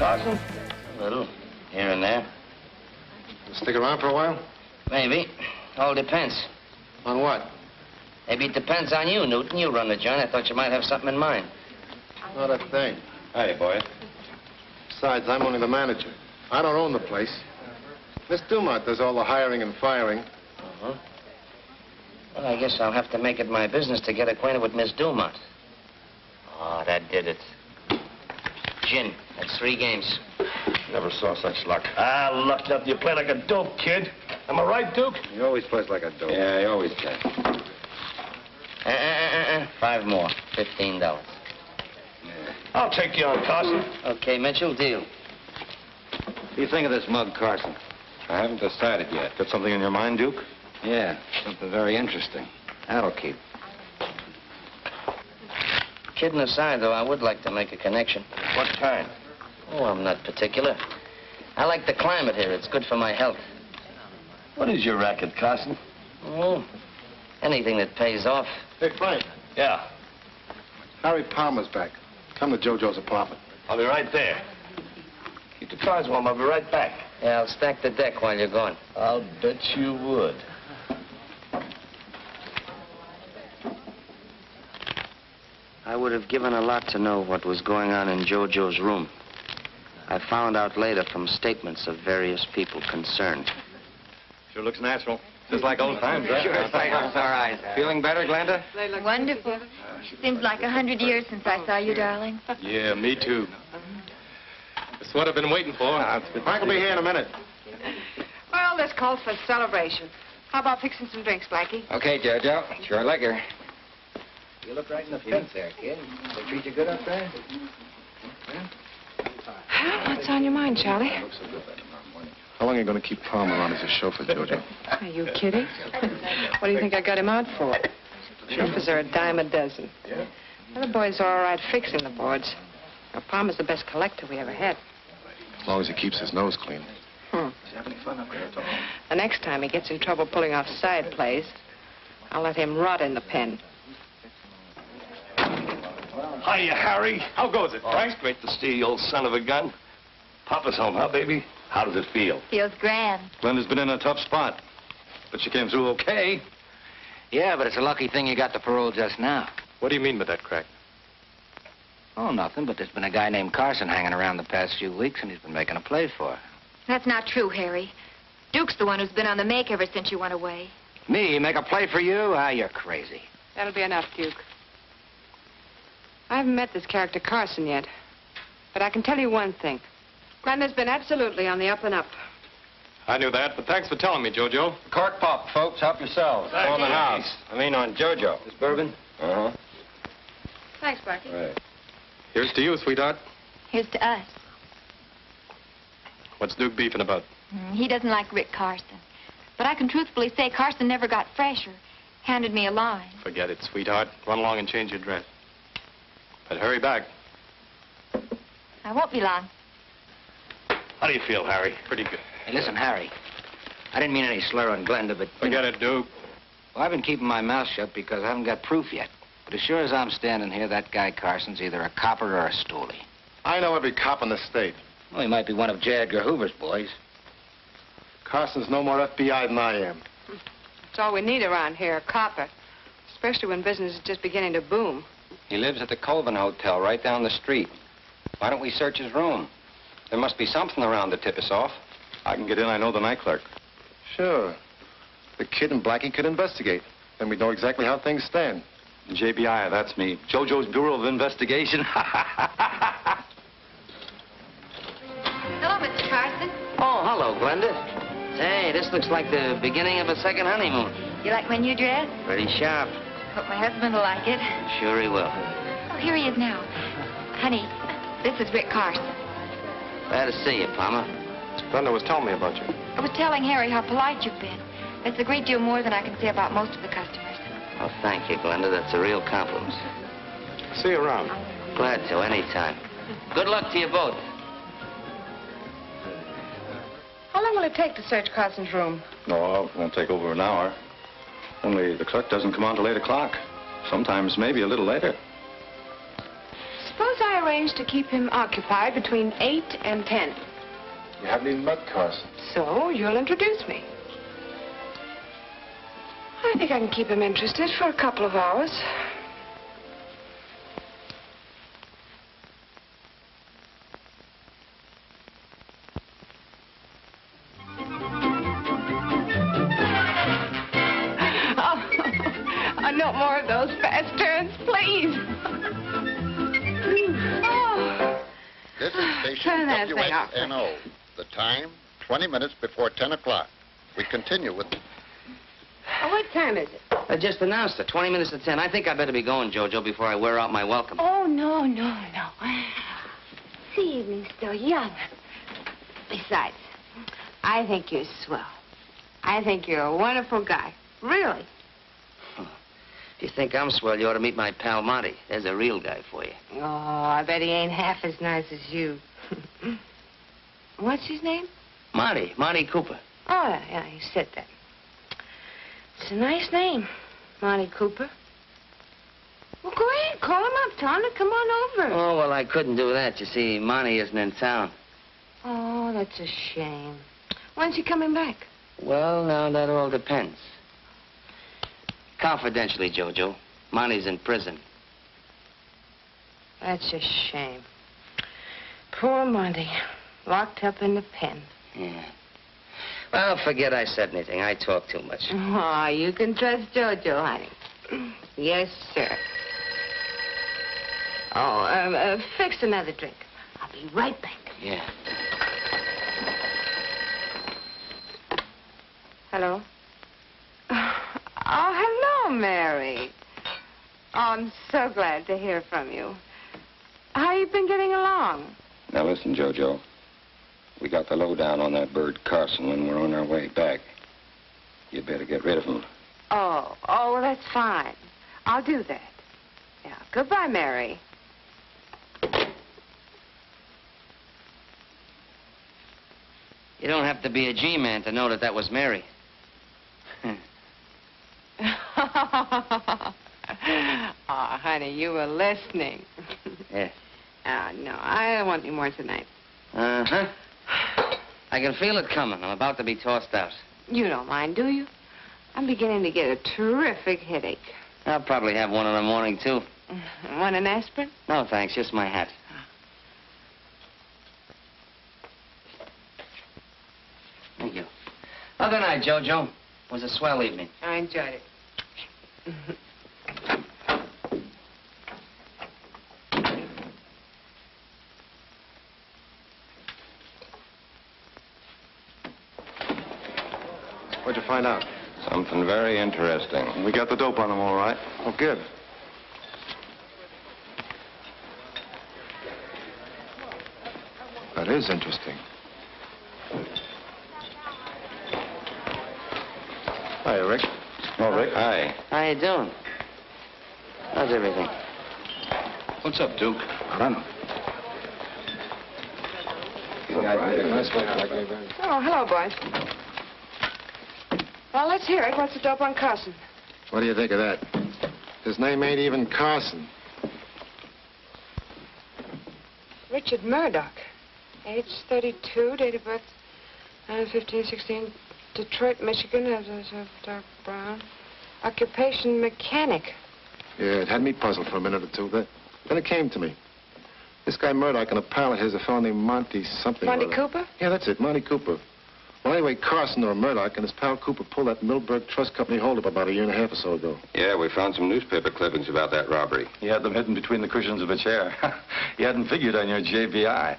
Carson? A little, here and there. Stick around for a while? Maybe. All depends. On what? Maybe it depends on you, Newton. You run the joint. I thought you might have something in mind. Not a thing. Hey, boy. Besides, I'm only the manager. I don't own the place. Miss Dumont does all the hiring and firing. Uh-huh. Well, I guess I'll have to make it my business to get acquainted with Miss Dumont. Oh, that did it. Gin. That's 3 games. Never saw such luck. Ah, luck nothing. You play like a dope, kid. Am I right, Duke? He always plays like a dope. Yeah, he always can. 5 more. $15. Yeah. I'll take you on, Carson. Okay, Mitchell, deal. What do you think of this mug, Carson? I haven't decided yet. Got something in your mind, Duke? Yeah, something very interesting. That'll keep. Kidding aside, though, I would like to make a connection. What kind? Oh, I'm not particular. I like the climate here. It's good for my health. What is your racket, Carson? Oh, anything that pays off. Hey, Frank. Yeah. Harry Palmer's back. Come to JoJo's apartment. I'll be right there. Keep the cars warm. I'll be right back. Yeah, I'll stack the deck while you're gone. I'll bet you would. I would have given a lot to know what was going on in JoJo's room. I found out later from statements of various people concerned. Sure looks natural. Just like old times, right? Sure, thanks. All right. Feeling better, Glenda? Wonderful. Seems like 100 years since I saw you, darling. Yeah, me too. That's what I've been waiting for. Frank will be here in a minute. Well, this calls for celebration. How about fixing some drinks, Blackie? Okay, Jojo. It's your liquor. You look right in the face there, kid. They treat you good up there? What's on your mind, Charlie? How long are you going to keep Palmer on as a chauffeur, Jojo? Are you kidding? What do you think I got him out for? Chauffeurs are a dime a dozen. The other boys are all right fixing the boards. Now, Palmer's the best collector we ever had. As long as he keeps his nose clean. The next time he gets in trouble pulling off side plays, I'll let him rot in the pen. Hiya, Harry. How goes it, Frank? It's great to see you, old son of a gun. Papa's home, huh, baby? How does it feel? Feels grand. Glenda's been in a tough spot, but she came through okay. Yeah, but it's a lucky thing you got the parole just now. What do you mean by that, Crack? Oh, nothing, but there's been a guy named Carson hanging around the past few weeks, and he's been making a play for her. That's not true, Harry. Duke's the one who's been on the make ever since you went away. Me, make a play for you? Ah, you're crazy. That'll be enough, Duke. I haven't met this character Carson yet, but I can tell you one thing. Glenda's been absolutely on the up and up. I knew that, but thanks for telling me, Jojo. Cork pop, folks. Help yourselves. Thank On the you. house. I mean on Jojo. This bourbon? Uh-huh. Thanks, Blackie. Right. Here's to you, sweetheart. Here's to us. What's Duke beefing about? He doesn't like Rick Carson. But I can truthfully say Carson never got fresher. Handed me a line. Forget it, sweetheart. Run along and change your dress. But hurry back. I won't be long. How do you feel, Harry? Pretty good. Hey, listen, Harry. I didn't mean any slur on Glenda, but... Forget it, Duke. Well, I've been keeping my mouth shut because I haven't got proof yet. But as sure as I'm standing here, that guy Carson's either a copper or a stoolie. I know every cop in the state. Well, he might be one of J. Edgar Hoover's boys. Carson's no more FBI than I am. That's all we need around here, a copper. Especially when business is just beginning to boom. He lives at the Colvin Hotel right down the street. Why don't we search his room? There must be something around to tip us off. I can get in. I know the night clerk. Sure. The kid and Blackie could investigate. Then we'd know exactly how things stand. JBI, that's me. JoJo's Bureau of Investigation. Hello, Mr. Carson. Oh, hello, Glenda. Say, this looks like the beginning of a second honeymoon. You like my new dress? Pretty sharp. Hope my husband will like it. Sure he will. Oh, here he is now. Honey, this is Rick Carson. Glad to see you, Palmer. Glenda was telling me about you. I was telling Harry how polite you've been. That's a great deal more than I can say about most of the customers. Oh, thank you, Glenda. That's a real compliment. See you around. Glad to, anytime. Good luck to you both. How long will it take to search Carson's room? No, it won't take over an hour. Only the clerk doesn't come on till 8 o'clock. Sometimes maybe a little later. Suppose I arranged to keep him occupied between 8 and 10. You haven't even met Carson. So, you'll introduce me. I think I can keep him interested for a couple of hours. No more of those fast turns, please. Oh. This is station Turn that thing off. WXNO. The time, 20 minutes before 10 o'clock. We continue with... Oh, what time is it? I just announced it, 20 minutes to 10. I think I better be going, Jojo, before I wear out my welcome. Oh, no. It's the evening still young. Besides, I think you're swell. I think you're a wonderful guy. Really. If you think I'm swell, you ought to meet my pal Monty. There's a real guy for you. Oh, I bet he ain't half as nice as you. What's his name? Monty Cooper. Oh, yeah, you said that. It's a nice name, Monty Cooper. Well, go ahead, call him up. Tell him to come on over. Oh, well, I couldn't do that. You see, Monty isn't in town. Oh, that's a shame. When's he coming back? Well, now, that all depends. Confidentially, Jojo, Monty's in prison. That's a shame. Poor Monty, locked up in the pen. Yeah. Well, forget I said anything. I talk too much. Oh, you can trust Jojo, honey. Yes, sir. Oh, fix another drink. I'll be right back. Yeah. Hello? Oh, hello, Mary. Oh, I'm so glad to hear from you. How you been getting along? Now listen, Jojo. We got the lowdown on that bird Carson when we're on our way back. You'd better get rid of him. Oh, well, that's fine. I'll do that. Yeah, goodbye, Mary. You don't have to be a G-man to know that that was Mary. Oh, honey, you were listening. Yeah. Oh, no, I don't want any more tonight. Uh-huh. I can feel it coming. I'm about to be tossed out. You don't mind, do you? I'm beginning to get a terrific headache. I'll probably have one in the morning, too. Want an aspirin? No, thanks. Just my hat. Thank you. Well, good night, Jojo. It was a swell evening. I enjoyed it. What'd you find out? Something very interesting. We got the dope on him, all right. Oh, good. That is interesting. Hi, Rick. Oh, Rick. Hi. How you doing? How's everything? What's up, Duke? I don't know. Oh, hello, boys. Well, let's hear it. What's the dope on Carson? What do you think of that? His name ain't even Carson. Richard Murdoch. Age 32, date of birth 1516, Detroit, Michigan, dark brown. Occupation mechanic. Yeah, it had me puzzled for a minute or two. Then it came to me. This guy Murdoch and a pal of his, a fellow named Monty something. Monty or other. Cooper? Yeah, that's it, Monty Cooper. Well, anyway, Carson or Murdoch and his pal Cooper pulled that Millburg Trust Company holdup about a year and a half or so ago. Yeah, we found some newspaper clippings about that robbery. You had them hidden between the cushions of a chair. You hadn't figured on your JBI.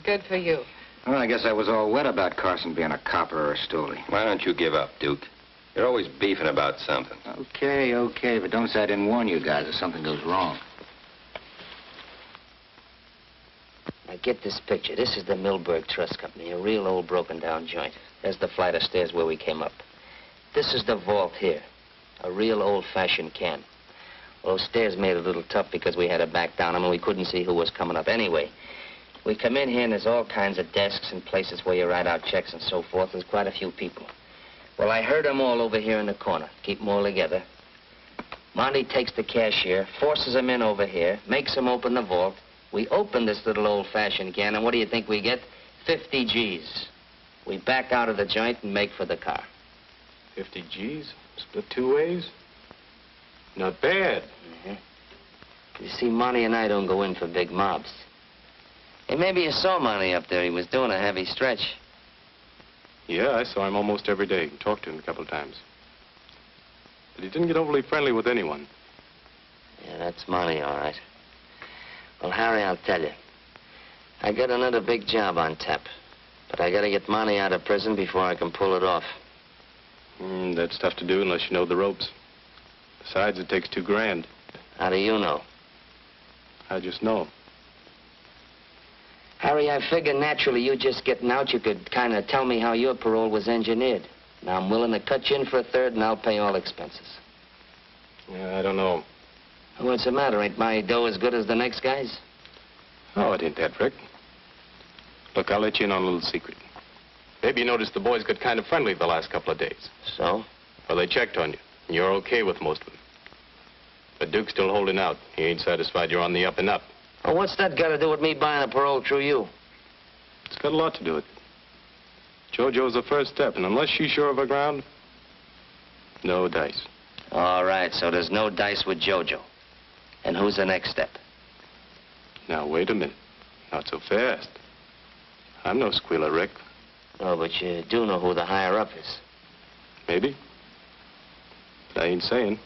Good for you. Well, I guess I was all wet about Carson being a copper or a stoolie. Why don't you give up, Duke? You're always beefing about something. Okay, but don't say I didn't warn you guys if something goes wrong. Now, get this picture. This is the Millburg Trust Company, a real old broken-down joint. There's the flight of stairs where we came up. This is the vault here, a real old-fashioned camp. Well, those stairs made it a little tough because we had to back down them and we couldn't see who was coming up anyway. We come in here and there's all kinds of desks and places where you write out checks and so forth. There's quite a few people. Well, I heard them all over here in the corner. Keep them all together. Monty takes the cashier, forces them in over here, makes them open the vault, We open this little old-fashioned can, and what do you think we get? 50 G's. We back out of the joint and make for the car. 50 G's? Split 2 ways? Not bad. You see, Monty and I don't go in for big mobs. Hey, maybe you saw Monty up there. He was doing a heavy stretch. Yeah, I saw him almost every day. Talked to him a couple of times. But he didn't get overly friendly with anyone. Yeah, that's Monty, all right. Well, Harry, I'll tell you. I got another big job on tap. But I gotta get Monty out of prison before I can pull it off. That's tough to do unless you know the ropes. Besides, it takes $2 grand. How do you know? I just know. Harry, I figure naturally you just getting out, you could kind of tell me how your parole was engineered. Now, I'm willing to cut you in for a third, and I'll pay all expenses. Yeah, I don't know. What's the matter? Ain't my dough as good as the next guy's? Oh, it ain't that, Rick. Look, I'll let you in on a little secret. Maybe you noticed the boys got kind of friendly the last couple of days. So? Well, they checked on you, and you're okay with most of them. But Duke's still holding out. He ain't satisfied you're on the up and up. Well, what's that got to do with me buying a parole through you? It's got a lot to do with it. JoJo's the first step, and unless she's sure of her ground, no dice. All right, so there's no dice with JoJo. And who's the next step? Now, wait a minute. Not so fast. I'm no squealer, Rick. Oh, but you do know who the higher-up is. Maybe. But I ain't saying.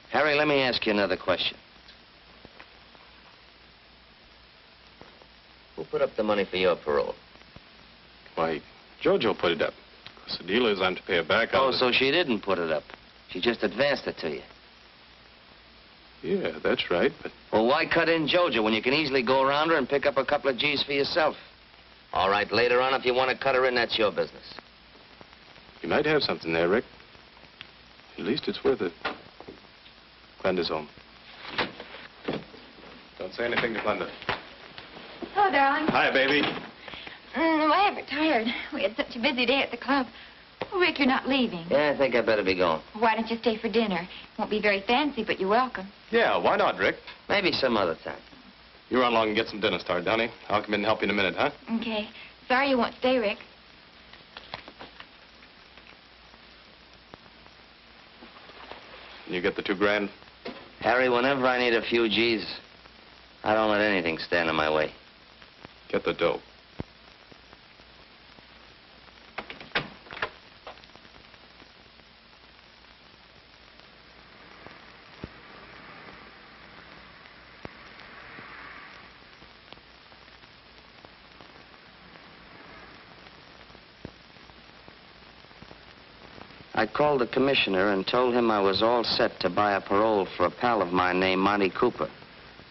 Harry, let me ask you another question. Who put up the money for your parole? Why, JoJo put it up. Because the deal is I'm to pay her back out Oh, of so she didn't put it up. She just advanced it to you. Yeah, that's right, but... Well, why cut in JoJo when you can easily go around her and pick up a couple of G's for yourself? All right, later on, if you want to cut her in, that's your business. You might have something there, Rick. At least it's worth it. Glenda's home. Don't say anything to Glenda. Hello, darling. Hi, baby. I'm ever tired. We had such a busy day at the club. Oh, Rick, you're not leaving. Yeah, I think I better be going. Why don't you stay for dinner? Won't be very fancy, but you're welcome. Yeah, why not, Rick? Maybe some other time. You run along and get some dinner started, Donnie. I'll come in and help you in a minute, huh? Okay. Sorry you won't stay, Rick. You get the $2 grand? Harry, whenever I need a few G's, I don't let anything stand in my way. Get the dough. I called the commissioner and told him I was all set to buy a parole for a pal of mine named Monty Cooper,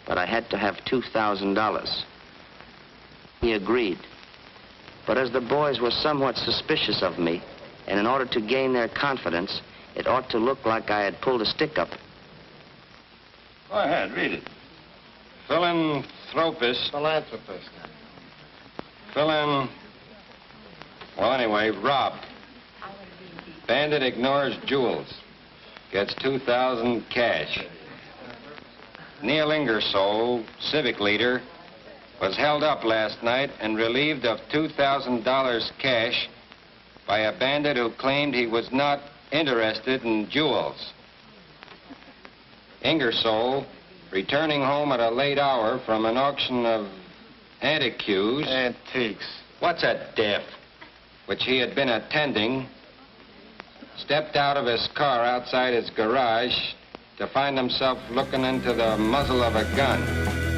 but I had to have $2,000. He agreed. But as the boys were somewhat suspicious of me, and in order to gain their confidence, it ought to look like I had pulled a stick-up. Go ahead, read it. Philanthropist. Philanthropist. Well, anyway, robbed. Bandit ignores jewels. Gets $2,000 cash. Neil Ingersoll, civic leader, was held up last night and relieved of $2,000 cash by a bandit who claimed he was not interested in jewels. Ingersoll, returning home at a late hour from an auction of Antiques. What's a diff? Which he had been attending, stepped out of his car outside his garage to find himself looking into the muzzle of a gun.